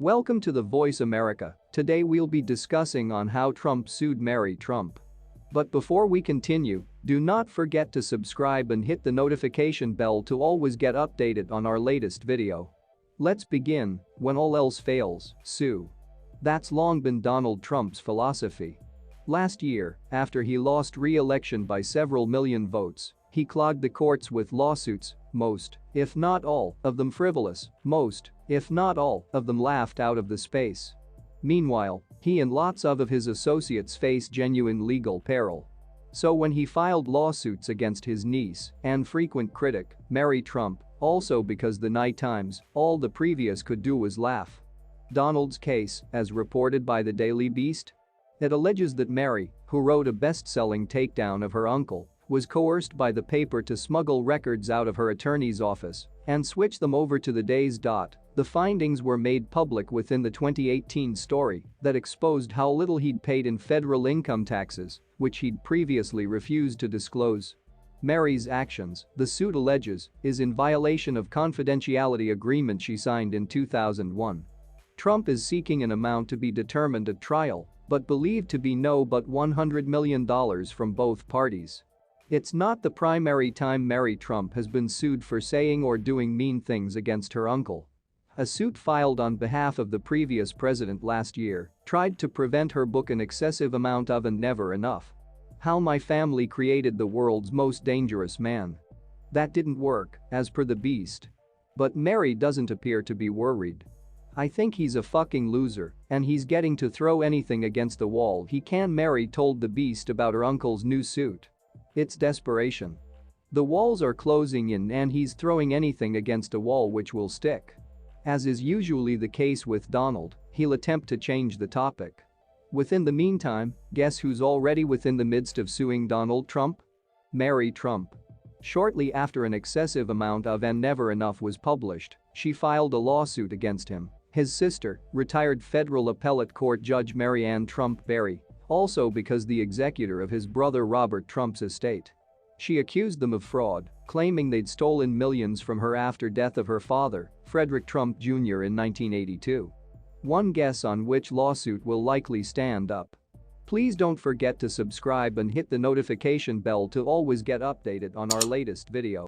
Welcome to The Voice America. Today we'll be discussing on how Trump sued Mary Trump. But before we continue, do not forget to subscribe and hit the notification bell to always get updated on our latest video. Let's begin. When all else fails, sue. That's long been Donald Trump's philosophy. Last year, after he lost re-election by several million votes, he clogged the courts with lawsuits, most, if not all, of them frivolous, most, if not all, of them laughed out of the space. Meanwhile, he and lots of his associates face genuine legal peril. So when he filed lawsuits against his niece and frequent critic, Mary Trump, also because the Night Times, all the previous could do was laugh. Donald's case, as reported by the Daily Beast, it alleges that Mary, who wrote a best-selling takedown of her uncle, was coerced by the paper to smuggle records out of her attorney's office and switch them over to the Days. The findings were made public within the 2018 story that exposed how little he'd paid in federal income taxes, which he'd previously refused to disclose. Mary's actions, the suit alleges, is in violation of confidentiality agreement she signed in 2001. Trump is seeking an amount to be determined at trial, but believed to be no but $100 million from both parties. It's not the primary time Mary Trump has been sued for saying or doing mean things against her uncle. A suit filed on behalf of the previous president last year tried to prevent her book An Excessive Amount of and Never Enough: How My Family Created the World's Most Dangerous Man. That didn't work, as per the Beast. But Mary doesn't appear to be worried. "I think he's a fucking loser, and he's getting to throw anything against the wall he can," Mary told the Beast about her uncle's new suit. "It's desperation. The walls are closing in and he's throwing anything against a wall which will stick." As is usually the case with Donald, he'll attempt to change the topic. Within the meantime, guess who's already within the midst of suing Donald Trump? Mary Trump. Shortly after An Excessive Amount of and Never Enough was published, she filed a lawsuit against him, his sister, retired federal appellate court judge Mary Ann Trump Berry, also because the executor of his brother Robert Trump's estate. She accused them of fraud, claiming they'd stolen millions from her after death of her father, Frederick Trump Jr. in 1982. One guess on which lawsuit will likely stand up. Please don't forget to subscribe and hit the notification bell to always get updated on our latest video.